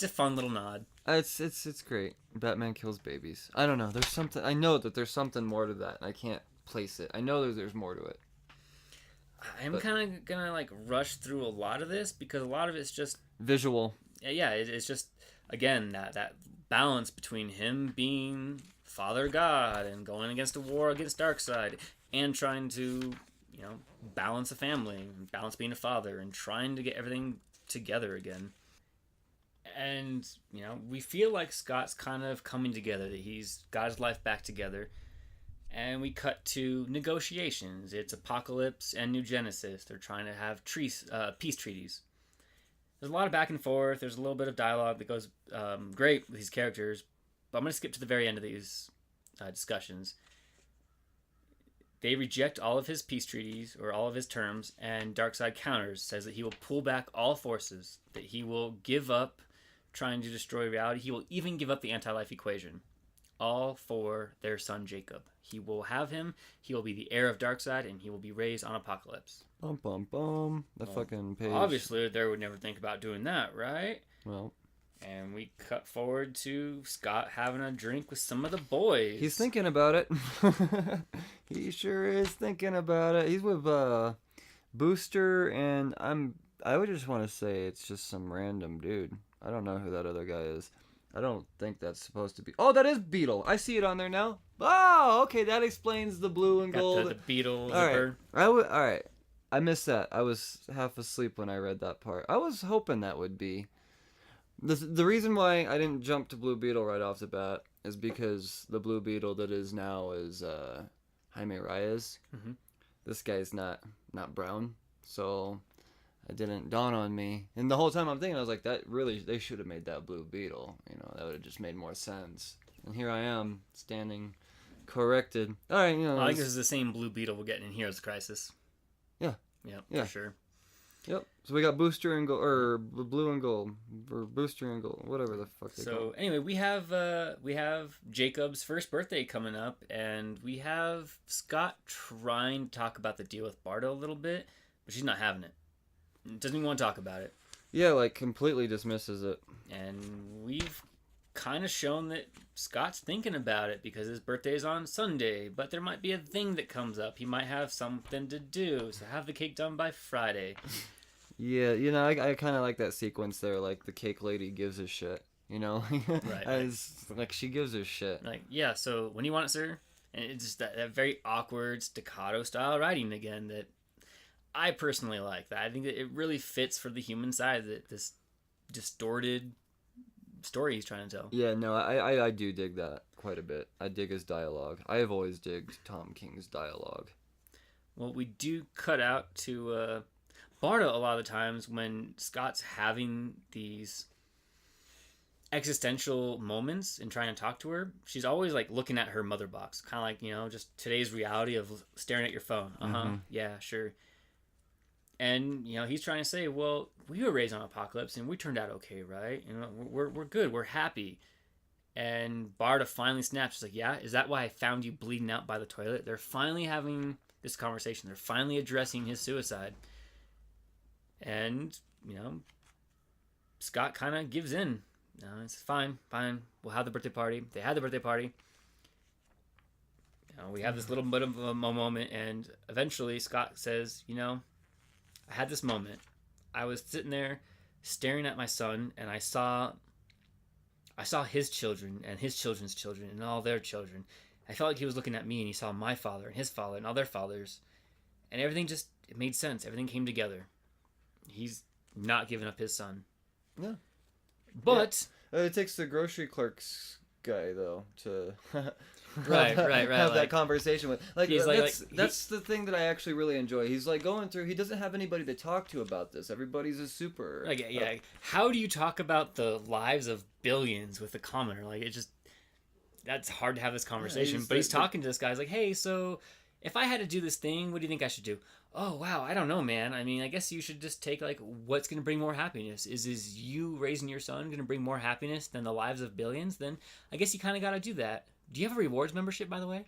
a fun little nod. It's great. Batman kills babies. I don't know. There's something. I know that there's something more to that, and I can't place it. I know there's more to it. I'm kind of gonna like rush through a lot of this because a lot of it's just visual. Yeah, it's just again that balance between him being Father God and going against a war against Darkseid and trying to balance a family, and balance being a father, and trying to get everything together again. And we feel like Scott's kind of coming together, that he's got his life back together. And we cut to negotiations. It's Apocalypse and New Genesis. They're trying to have peace treaties. There's a lot of back and forth. There's a little bit of dialogue that goes great with these characters. But I'm going to skip to the very end of these discussions. They reject all of his peace treaties, or all of his terms, and Darkseid counters, says that he will pull back all forces, that he will give up trying to destroy reality. He will even give up the anti-life equation. All for their son Jacob. He will have him. He will be the heir of Darkseid, and he will be raised on Apocalypse. Bum bum bum. Fucking page. Obviously, they would never think about doing that, right? Well. And we cut forward to Scott having a drink with some of the boys. He's thinking about it. He sure is thinking about it. He's with Booster, and I would just want to say it's just some random dude. I don't know who that other guy is. I don't think that's supposed to be... Oh, that is Beetle. I see it on there now. Oh, okay. That explains the blue and gold. Got the Beetle all zipper. Right. All right. I missed that. I was half asleep when I read that part. I was hoping that would be... The reason why I didn't jump to Blue Beetle right off the bat is because the Blue Beetle that is now is Jaime Reyes. Mm-hmm. This guy's not brown, so... It didn't dawn on me. And the whole time I'm thinking, I was like, they should have made that Blue Beetle. That would have just made more sense. And here I am, standing corrected. All right, I think this is the same Blue Beetle we're getting in Heroes Crisis. Yeah. Yeah, for sure. Yep. So we got booster and gold, or blue and gold, or booster and gold, whatever the fuck they call So it. anyway, we have Jacob's first birthday coming up, and we have Scott trying to talk about the deal with Bardo a little bit, but she's not having it. Doesn't even want to talk about it. Yeah, like completely dismisses it. And we've kind of shown that Scott's thinking about it because his birthday's on Sunday, but there might be a thing that comes up. He might have something to do, so have the cake done by Friday. Yeah, I kind of like that sequence there. Like the cake lady gives a shit. Right. As like she gives a shit. Like, yeah, so when you want it, sir? And it's just that very awkward staccato style writing again that I personally like. That I think that it really fits for the human side, that this distorted story he's trying to tell. Yeah, no, I do dig that quite a bit. I dig his dialogue. I have always digged Tom King's dialogue. Well, we do cut out to Barda a lot of the times when Scott's having these existential moments and trying to talk to her. She's always like looking at her mother box, kind of like, just today's reality of staring at your phone. Yeah, sure. And he's trying to say, well, we were raised on Apocalypse and we turned out okay, right? We're good, we're happy. And Barda finally snaps. She's like, yeah, is that why I found you bleeding out by the toilet? They're finally having this conversation. They're finally addressing his suicide. And Scott kind of gives in. No, it's fine. We'll have the birthday party. They had the birthday party. We have this little bit of a moment, and eventually Scott says, I had this moment. I was sitting there staring at my son, and I saw his children and his children's children and all their children. I felt like he was looking at me, and he saw my father and his father and all their fathers, and everything it made sense. Everything came together. He's not giving up his son. No. But It takes the grocery clerk's guy though to right have like, that conversation with. Like he's that's the thing that I actually really enjoy. He's like going through. He doesn't have anybody to talk to about this. Everybody's a super. Like, yeah. How do you talk about the lives of billions with a commenter? Like, that's hard to have this conversation. But he's talking to this guy. He's like, hey, so if I had to do this thing, what do you think I should do? Oh, wow, I don't know, man. I mean, I guess you should just take, like, what's going to bring more happiness? Is you raising your son going to bring more happiness than the lives of billions? Then I guess you kind of got to do that. Do you have a rewards membership, by the way?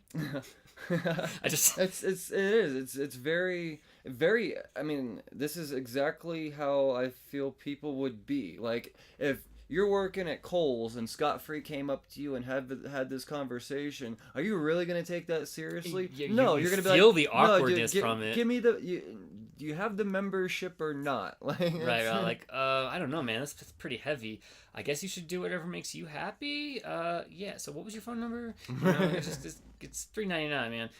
It's very, very, I mean, this is exactly how I feel people would be. Like, if you're working at Kohl's and Scott Free came up to you and had this conversation, are you really going to take that seriously? No, you're going to be like, feel the awkwardness from it. Give me do you have the membership or not? Like, right, like, I don't know, man, that's pretty heavy. I guess you should do whatever makes you happy. Yeah, so what was your phone number? It's $3.99, man.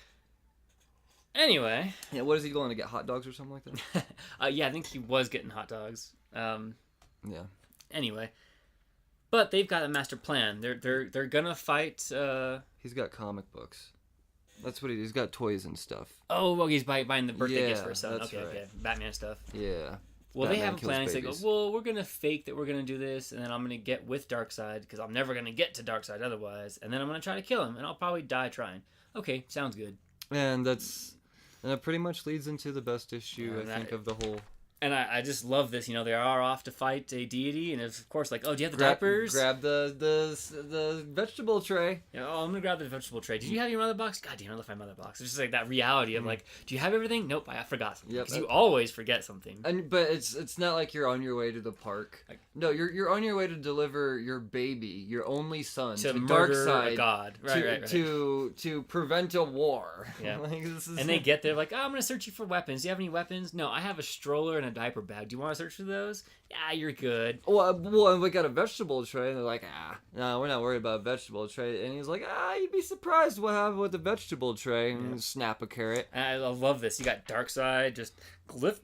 Anyway. Yeah, what is he going to get, hot dogs or something like that? Yeah, I think he was getting hot dogs. Yeah. Anyway. But they've got a master plan. They're gonna fight. He's got comic books. That's what he's got, toys and stuff. Oh, well, he's buying the birthday gifts for his son. That's Okay, right. okay, Batman stuff. Yeah. Well, Batman they have a kills plan. They say, babies. well, we're gonna fake that we're gonna do this, and then I'm gonna get with Darkseid because I'm never gonna get to Darkseid otherwise, and then I'm gonna try to kill him, and I'll probably die trying. Okay, sounds good. And that pretty much leads into the best issue, I think, of the whole. And I just love this. They are off to fight a deity, and of course, like, oh, do you have the diapers? Grab the vegetable tray. Oh, I'm gonna grab the vegetable tray. Did you have your mother box? God damn, I left my mother box. It's just like that reality of like, do you have everything? Nope, I forgot something. Because you always forget something. But it's not like you're on your way to the park. No, you're on your way to deliver your baby, your only son, to murder Darkseid, a god. Right. To prevent a war. Yeah. Like, and they get there like, oh, I'm gonna search you for weapons. Do you have any weapons? No, I have a stroller and a diaper bag. Do you want to search for those? Yeah, you're good. Well, we got a vegetable tray, and they're like, no, we're not worried about a vegetable tray. And he's like, you'd be surprised what happened with the vegetable tray. And snap a carrot. And I love this. You got Darkseid just lift,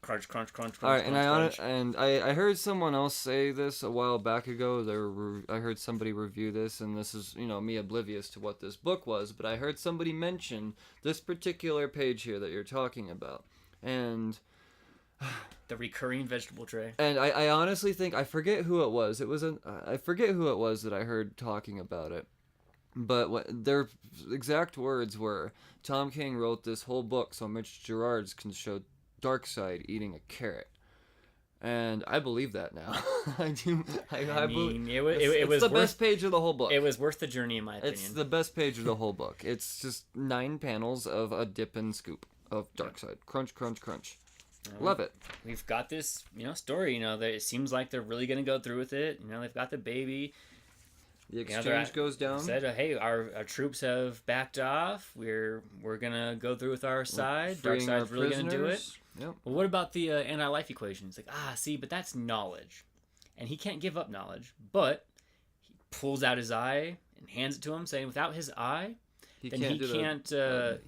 crunch. All right, and I heard someone else say this a while back ago. I heard somebody review this, and this is me oblivious to what this book was, but I heard somebody mention this particular page here that you're talking about, and the recurring vegetable tray. And I honestly think I forget who it was. I forget who it was that I heard talking about it. But their exact words were, Tom King wrote this whole book so Mitch Gerards can show Darkseid eating a carrot. And I believe that now. I do. I mean, it it's was the worth, best page of the whole book. It was worth the journey, in my opinion. It's the best page of the whole book. It's just 9 panels of a dip and scoop of Darkseid. Crunch, crunch, crunch. Love it. We've got this, story. That it seems like they're really going to go through with it. They've got the baby. The exchange goes down. Said, hey, our troops have backed off. We're gonna go through with our side. Darkseid's really gonna do it. Yep. Well, what about the anti-life equation? It's like, see, but that's knowledge, and he can't give up knowledge. But he pulls out his eye and hands it to him, saying, without his eye, he can't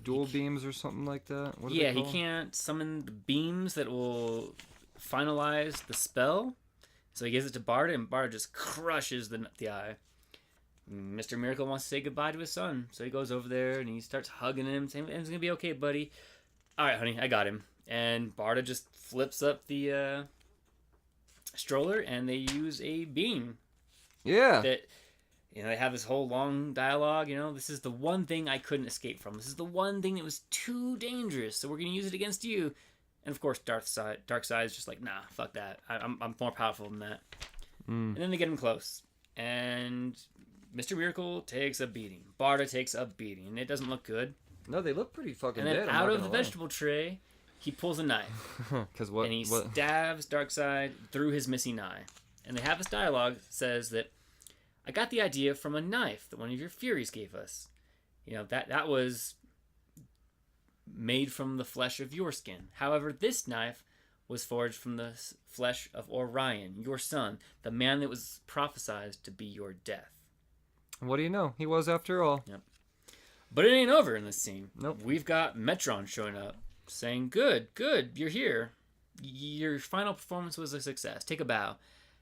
dual beams or something like that. What yeah, he can't summon the beams that will finalize the spell. So he gives it to Barda, and Barda just crushes the eye. Mr. Miracle wants to say goodbye to his son, so he goes over there and he starts hugging him, saying, "It's gonna be okay, buddy. All right, honey, I got him." And Barda just flips up the stroller, and they use a beam. Yeah. That they have this whole long dialogue. This is the one thing I couldn't escape from. This is the one thing that was too dangerous, so we're gonna use it against you. And of course, Darkseid is just like, nah, fuck that. I'm more powerful than that. And then they get him close, and Mr. Miracle takes a beating. Barda takes a beating. And it doesn't look good. No, they look pretty fucking dead. And then out of the lie. vegetable tray, he pulls a knife. And he stabs Darkseid through his missing eye. And they have this dialogue that says that, I got the idea from a knife that one of your Furies gave us. That was made from the flesh of your skin. However, this knife was forged from the flesh of Orion, your son, the man that was prophesied to be your death. What do you know? He was after all. Yep. But it ain't over in this scene. Nope. We've got Metron showing up, saying, good, you're here. Your final performance was a success. Take a bow.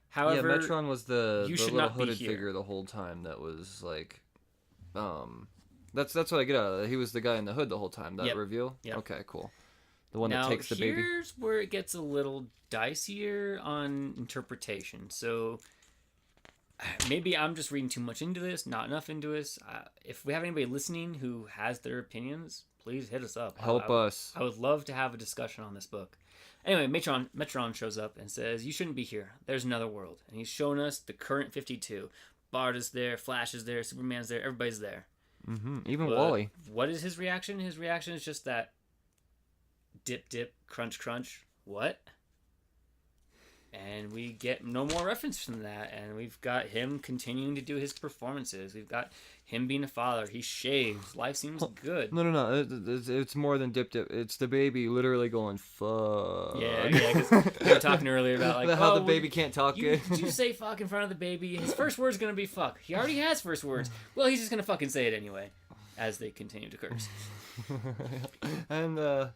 However, yeah, Metron was the little hooded here. figure the whole time that was like... That's what I get out of it. He was the guy in the hood the whole time, that reveal? Yep. Okay, cool. The one that takes the baby. Now, here's where it gets a little dicier on interpretation. So... maybe I'm just reading too much into this, not enough into this. If we have anybody listening who has their opinions, please hit us up. Help us. I would love to have a discussion on this book. Anyway, Metron shows up and says, you shouldn't be here. There's another world. And he's showing us the current 52. Barda's there, Flash is there, Superman's there, everybody's there. Mm-hmm. Even Wally. What is his reaction? His reaction is just that dip, dip, crunch, crunch. What? And we get no more reference from that. And we've got him continuing to do his performances. We've got him being a father. He shaves. Life seems good. No. It's more than dip. It's the baby literally going, fuck. Yeah. Because we were talking earlier about like how the baby can't talk good. Did you say fuck in front of the baby? His first word's going to be fuck. He already has first words. Well, he's just going to fucking say it anyway. As they continue to curse. And,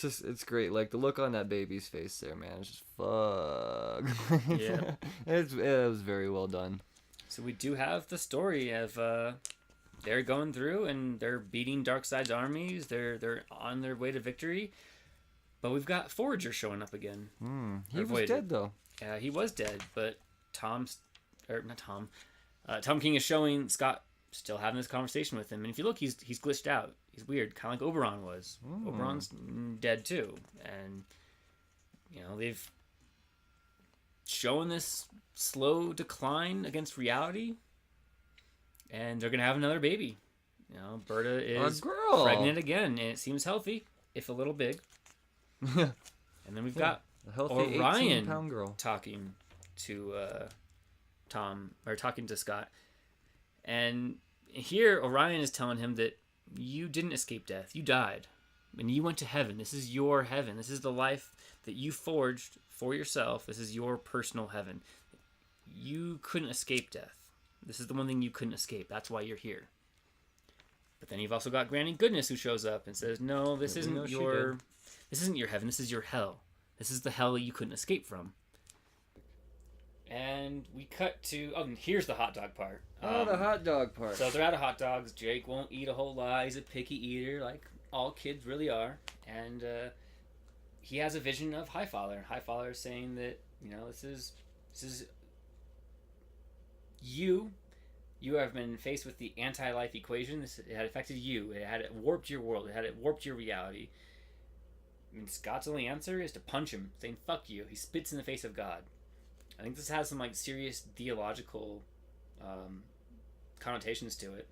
it's great. Like the look on that baby's face there, man. It's just fuck. Yeah. It was very well done. So we do have the story of they're going through and they're beating Darkseid's armies. They're on their way to victory. But we've got Forager showing up again. He was dead though. Yeah, he was dead. But Tom King is showing Scott still having this conversation with him. And if you look, he's glitched out. He's weird, kind of like Oberon was. Oberon's dead too, and they've shown this slow decline against reality, and they're gonna have another baby. Berta is pregnant again, and it seems healthy, if a little big. And then we've got a healthy Orion 18-pound girl talking to talking to Scott, and here Orion is telling him that you didn't escape death. You died. And you went to heaven. This is your heaven. This is the life that you forged for yourself. This is your personal heaven. You couldn't escape death. This is the one thing you couldn't escape. That's why you're here. But then you've also got Granny Goodness who shows up and says, no, this isn't your heaven. This is your hell. This is the hell that you couldn't escape from. And we cut to... Oh, and here's the hot dog part. The hot dog part. So they're out of hot dogs. Jake won't eat a whole lot. He's a picky eater, like all kids really are. And he has a vision of Highfather. Highfather is saying that, this is you. You have been faced with the anti-life equation. It had affected you. It had warped your world. It had warped your reality. And Scott's only answer is to punch him, saying "fuck you." He spits in the face of God. I think this has some like serious theological connotations to it.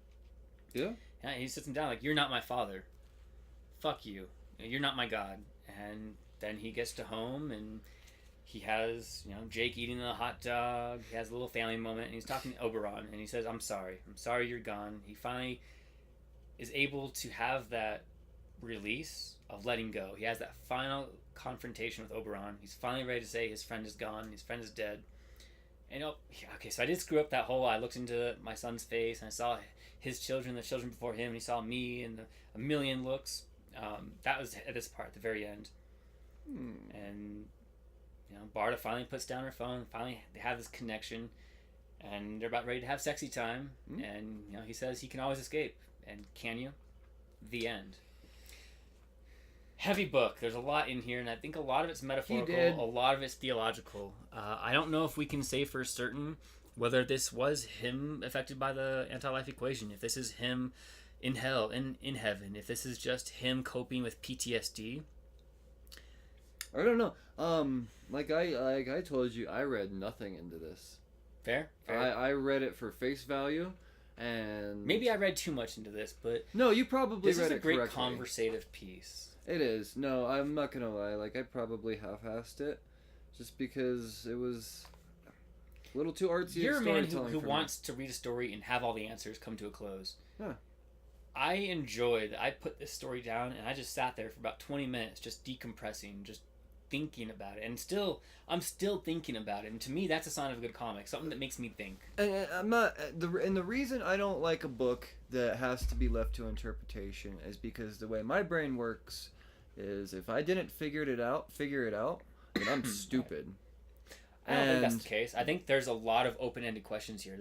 Yeah. Yeah, he sits him down like, "You're not my father. Fuck you. You're not my God." And then he gets to home and he has, Jake eating a hot dog. He has a little family moment and he's talking to Oberon and he says, I'm sorry you're gone. He finally is able to have that release of letting go. He has that final confrontation with Oberon. He's finally ready to say his friend is gone, his friend is dead. And okay, so I did screw up that whole, I looked into my son's face and I saw his children, the children before him, and he saw me and a million looks. That was at this part, at the very end. And Barda finally puts down her phone. Finally, they have this connection, and they're about ready to have sexy time. And he says he can always escape. And can you? The end. Heavy book. There's a lot in here, and I think a lot of it's metaphorical. A lot of it's theological. I don't know if we can say for certain whether this was him affected by the anti-life equation. If this is him in hell and in heaven. If this is just him coping with PTSD. I don't know. Like I told you, I read nothing into this. Fair. I read it for face value, and maybe I read too much into this, but no, you probably read it correctly. This is a great conversative piece. It is. No, I'm not gonna lie. Like I probably half-assed it, just because it was a little too artsy. You're a man who wants to read a story and have all the answers come to a close. Huh. I enjoyed. I put this story down and I just sat there for about 20 minutes, just decompressing, just thinking about it, and I'm still thinking about it, and to me that's a sign of a good comic, something that makes me think. And I'm not the reason I don't like a book that has to be left to interpretation is because the way my brain works is if I didn't figure it out, then I'm stupid. I don't think that's the case. I think there's a lot of open-ended questions here.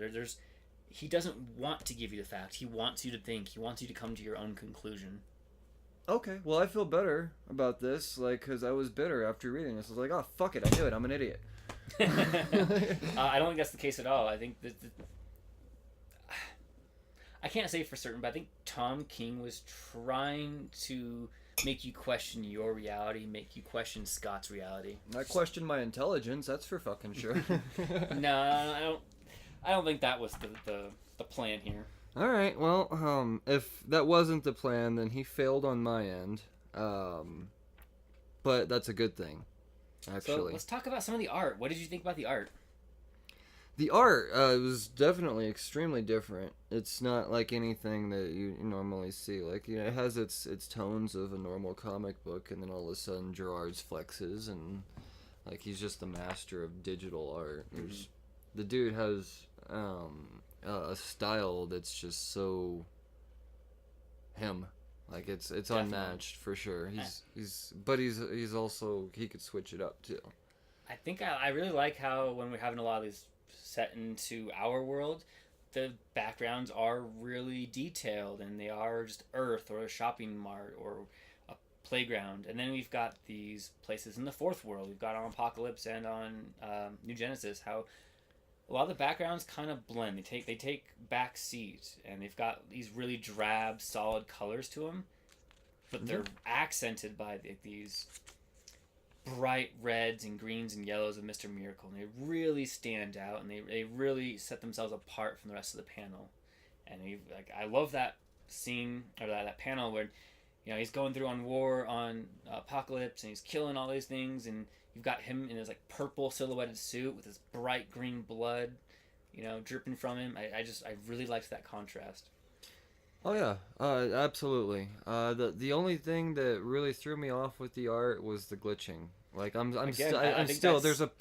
He doesn't want to give you the fact. He wants you to think. He wants you to come to your own conclusion. Okay, well, I feel better about this, because I was bitter after reading this. I was like, oh, fuck it, I knew it, I'm an idiot. I don't think that's the case at all. I think that I can't say for certain, but I think Tom King was trying to make you question your reality, make you question Scott's reality. I question my intelligence, that's for fucking sure. No, I don't think that was the plan here. All right, well, if that wasn't the plan, then he failed on my end. But that's a good thing, actually. So let's talk about some of the art. What did you think about the art? The art was definitely extremely different. It's not like anything that you normally see. Like, it has its tones of a normal comic book, and then all of a sudden Gerard's flexes, and he's just the master of digital art. Mm-hmm. The dude has a style that's just so him. It's definitely unmatched for sure. He's also, he could switch it up too. I think I really like how when we're having a lot of these set into our world, the backgrounds are really detailed and they are just Earth or a shopping mart or a playground. And then we've got these places in the fourth world. We've got on Apocalypse and on New Genesis how a lot of the backgrounds kind of blend. They take back seat, and they've got these really drab, solid colors to them, but they're accented by these bright reds and greens and yellows of Mr. Miracle, and they really stand out, and they really set themselves apart from the rest of the panel. And I love that scene or that panel where he's going through on war on Apocalypse, and he's killing all these things, and you've got him in his purple silhouetted suit with his bright green blood, dripping from him. I really liked that contrast. Oh yeah, absolutely. The only thing that really threw me off with the art was the glitching.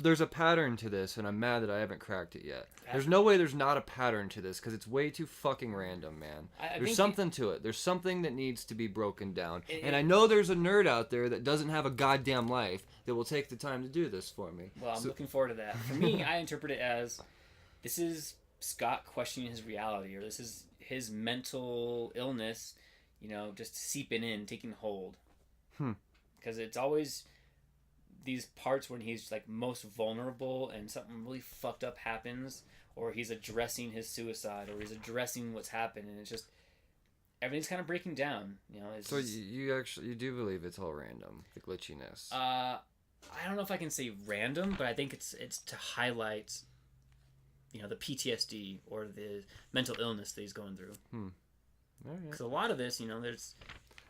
There's a pattern to this, and I'm mad that I haven't cracked it yet. There's no way there's not a pattern to this, because it's way too fucking random, man. There's something to it. There's something that needs to be broken down. And I know there's a nerd out there that doesn't have a goddamn life that will take the time to do this for me. Well, I'm looking forward to that. For me, I interpret it as this is Scott questioning his reality, or this is his mental illness, just seeping in, taking hold. Because it's always these parts when he's most vulnerable and something really fucked up happens, or he's addressing his suicide, or he's addressing what's happened, and it's just everything's kind of breaking down. So you actually you do believe it's all random, the glitchiness? I don't know if I can say random, but I think it's to highlight, the PTSD or the mental illness that he's going through. Because a lot of this, there's.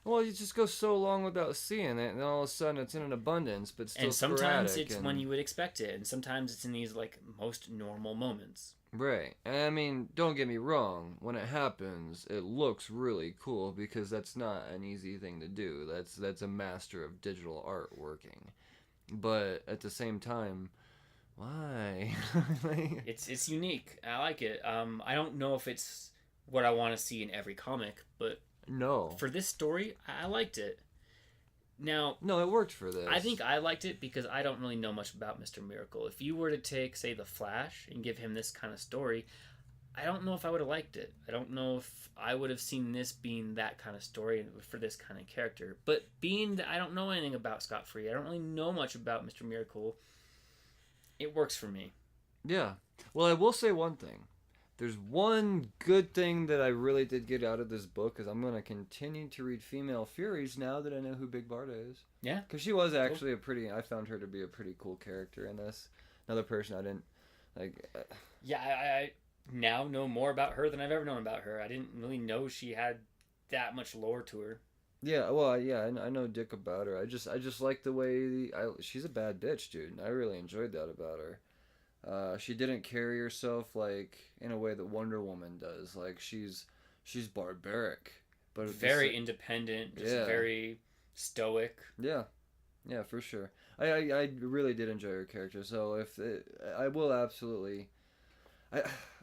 Well, you just go so long without seeing it, and then all of a sudden it's in an abundance, but still and sometimes it's and... when you would expect it, and sometimes it's in these like most normal moments. Right. And I mean, don't get me wrong, when it happens, it looks really cool because that's not an easy thing to do. That's a master of digital art working. But at the same time, why? It's unique. I like it. I don't know if it's what I want to see in every comic, but no. For this story, I liked it. Now, no, it worked for this. I think I liked it because I don't really know much about Mr. Miracle. If you were to take, say, The Flash and give him this kind of story, I don't know if I would have liked it. I don't know if I would have seen this being that kind of story for this kind of character. But being that I don't know anything about Scott Free, I don't really know much about Mr. Miracle, it works for me. Yeah. Well, I will say one thing. There's one good thing that I really did get out of this book, because I'm going to continue to read Female Furies now that I know who Big Barda is. Yeah. Because she was actually I found her to be a pretty cool character in this. Another person I didn't, Yeah, I now know more about her than I've ever known about her. I didn't really know she had that much lore to her. Yeah, well, yeah, I know Dick about her. I just like the way, she's a bad bitch, dude. I really enjoyed that about her. She didn't carry herself like in a way that Wonder Woman does. Like she's barbaric, but very independent, just very stoic. Yeah, for sure. I really did enjoy her character. So I will absolutely.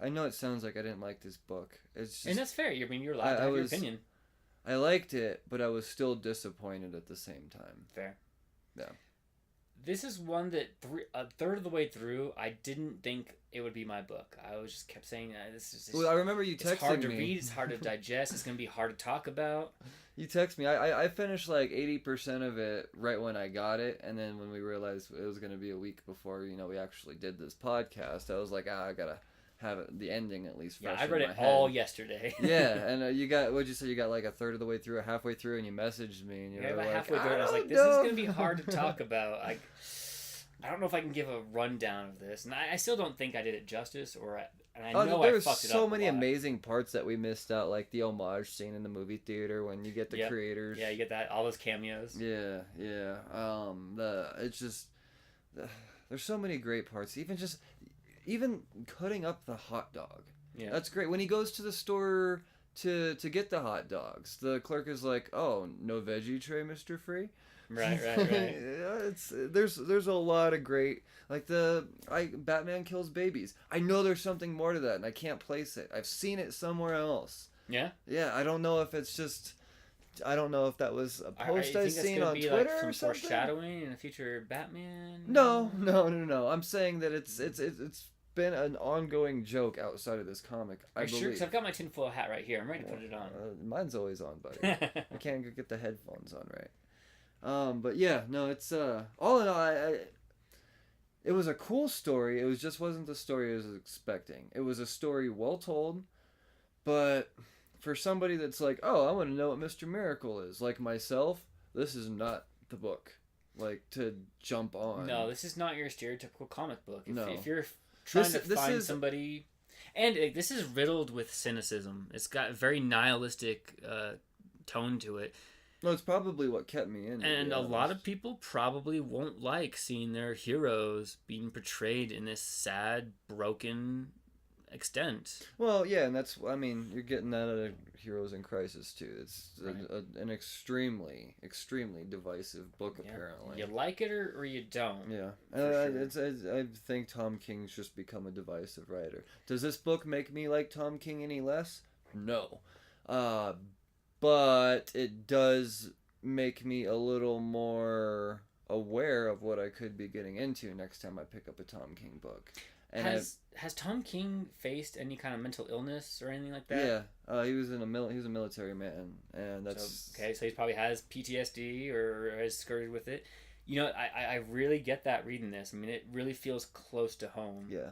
I know it sounds like I didn't like this book. It's just, and that's fair. I mean, you're allowed to have your opinion. I liked it, but I was still disappointed at the same time. Fair. Yeah. This is one that a third of the way through, I didn't think it would be my book. I was just kept saying, "This is." Well, I remember you texting me. It's hard to read. It's hard to digest. It's gonna be hard to talk about. You text me. I finished like 80% of it right when I got it, and then when we realized it was gonna be a week before we actually did this podcast, I was like, I gotta have the ending at least fresh. Yeah, I read in it my all head. yesterday. Yeah, and you got, what'd you say? You got like a third of the way through, halfway through, and you messaged me, and you were about like, halfway through, I was like, this is gonna be hard to talk about. I don't know if I can give a rundown of this, and I still don't think I did it justice, and I know I fucked it up. There's so many amazing parts that we missed out, like the homage scene in the movie theater when you get the creators. Yeah, you get that, all those cameos. Yeah. It's just there's so many great parts. Even cutting up the hot dog. Yeah, that's great. When he goes to the store to get the hot dogs, the clerk is like, "Oh, no veggie tray, Mr. Free." Right. There's a lot of great, like Batman kills babies. I know there's something more to that, and I can't place it. I've seen it somewhere else. Yeah. Yeah, I don't know if it's just. I don't know if that was a post I seen on Twitter like some or something. Foreshadowing in a future Batman. No. I'm saying that it's been an ongoing joke outside of this comic. I believe. Sure? Because I've got my tinfoil hat right here. I'm ready to put it on. Mine's always on, buddy. I can't go get the headphones on right. But yeah, no, it's all in all, it was a cool story. It just wasn't the story I was expecting. It was a story well told, but for somebody that's like, oh, I want to know what Mr. Miracle is, like myself, this is not the book, like, to jump on. No, this is not your stereotypical comic book. If you're trying to find somebody, and this is riddled with cynicism. It's got a very nihilistic tone to it. No, it's probably what kept me in. And a lot of people probably won't like seeing their heroes being portrayed in this sad, broken extent. Well, yeah, and you're getting that out of Heroes in Crisis, too. It's an extremely, extremely divisive book, apparently. You like it or you don't. Yeah. I think Tom King's just become a divisive writer. Does this book make me like Tom King any less? No. But it does make me a little more aware of what I could be getting into next time I pick up a Tom King book. And has Tom King faced any kind of mental illness or anything like that? Yeah, he was a military man, and that's so he probably has PTSD or has skirted with it. I really get that reading this. I mean, it really feels close to home. Yeah.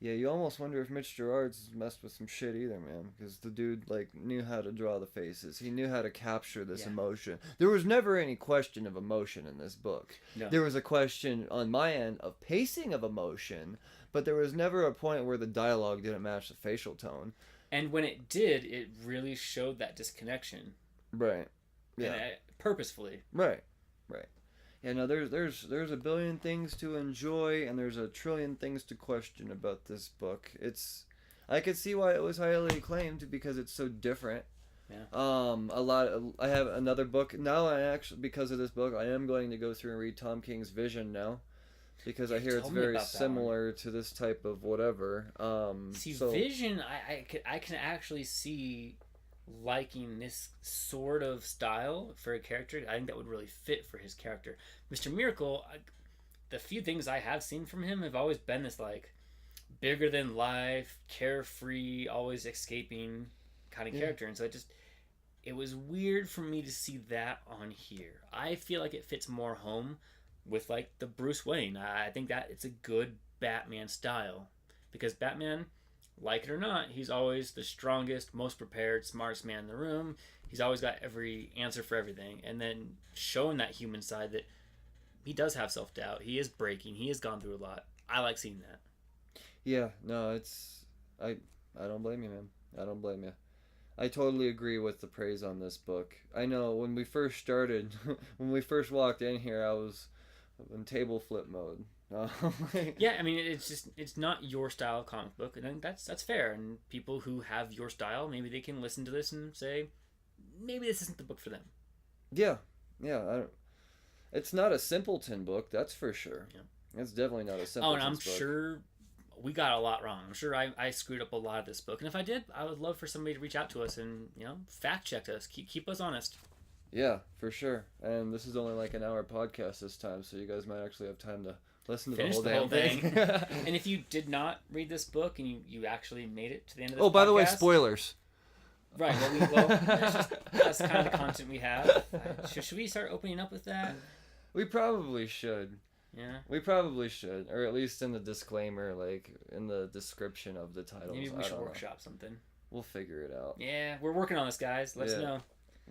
Yeah, you almost wonder if Mitch Gerard's messed with some shit either, man. Because the dude, like, knew how to draw the faces. He knew how to capture this emotion. There was never any question of emotion in this book. No. There was a question on my end of pacing of emotion, but there was never a point where the dialogue didn't match the facial tone. And when it did, it really showed that disconnection. Right. Yeah. And purposefully. Right. Right. Yeah, no, there's a billion things to enjoy, and there's a trillion things to question about this book. I could see why it was highly acclaimed because it's so different. Yeah. I have another book now. I actually, because of this book, I am going to go through and read Tom King's Vision now, because I hear it's very similar to this type of whatever. Vision, I can actually see liking this sort of style for a character. I think that would really fit for his character. Mr. Miracle, the few things I have seen from him have always been this like bigger than life, carefree, always escaping kind of character, and so it was weird for me to see that on here. I feel like it fits more home with like the Bruce Wayne. I think that it's a good Batman style, because Batman, like it or not, he's always the strongest, most prepared, smartest man in the room. He's always got every answer for everything. And then showing that human side that he does have self-doubt. He is breaking. He has gone through a lot. I like seeing that. Yeah, no, I don't blame you, man. I don't blame you. I totally agree with the praise on this book. I know when we first started, when we first walked in here, I was in table flip mode. Yeah, I mean, it's not your style of comic book, and that's fair. And people who have your style, maybe they can listen to this and say, maybe this isn't the book for them. Yeah. It's not a simpleton book, that's for sure. Yeah. It's definitely not a simpleton book. Oh, and I'm sure we got a lot wrong. I'm sure I screwed up a lot of this book, and if I did, I would love for somebody to reach out to us and fact check us, keep us honest. Yeah, for sure. And this is only like an hour podcast this time, so you guys might actually have time to listen to Finish the whole thing. And if you did not read this book and you actually made it to the end of this podcast... Oh, by the way, spoilers. Right, that's kind of the content we have. Should we start opening up with that? We probably should. Yeah. We probably should. Or at least in the disclaimer, like in the description of the titles. Maybe we should workshop something. We'll figure it out. Yeah, we're working on this, guys. Let us know.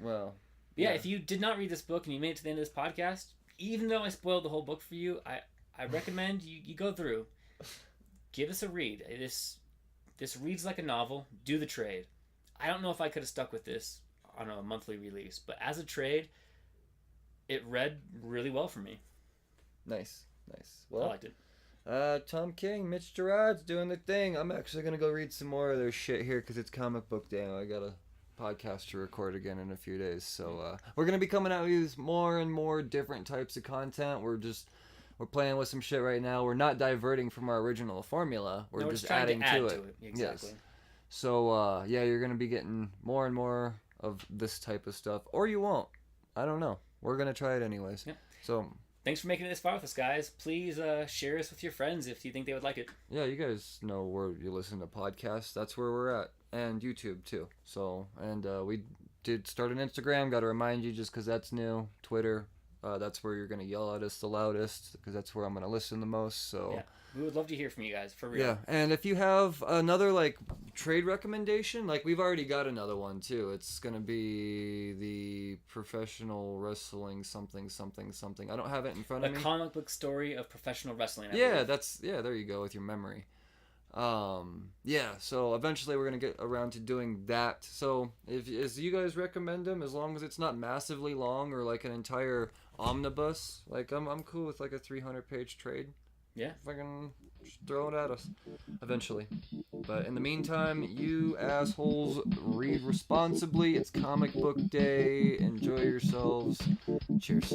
Well... Yeah, if you did not read this book and you made it to the end of this podcast, even though I spoiled the whole book for you, I recommend you go through. Give us a read. This reads like a novel. Do the trade. I don't know if I could have stuck with this on a monthly release, but as a trade, it read really well for me. Nice. Well, I liked it. Tom King, Mitch Gerard's doing the thing. I'm actually going to go read some more of their shit here because it's comic book day. I got a podcast to record again in a few days, so we're gonna be coming out with more and more different types of content. We're playing with some shit right now. We're not diverting from our original formula. We're just adding to it. Exactly. Yes. So you're gonna be getting more and more of this type of stuff, or you won't. I don't know. We're gonna try it anyways. Yep. So thanks for making it this far with us, guys. Please share us with your friends if you think they would like it. Yeah, you guys know where you listen to podcasts. That's where we're at. And YouTube too. So, and we did start an Instagram. Got to remind you, just because that's new. Twitter, that's where you're gonna yell at us the loudest, because that's where I'm gonna listen the most. So yeah, we would love to hear from you guys, for real. Yeah, and if you have another like trade recommendation, like we've already got another one too. It's gonna be the professional wrestling something. I don't have it in front of me. The comic book story of professional wrestling. I Yeah, believe. there you go with your memory. So eventually we're gonna get around to doing that. So if you guys recommend them, as long as it's not massively long or like an entire omnibus, like I'm cool with like a 300-page trade. Yeah, if I can just throw it at us eventually. But in the meantime, you assholes, read responsibly. It's comic book day. Enjoy yourselves. Cheers.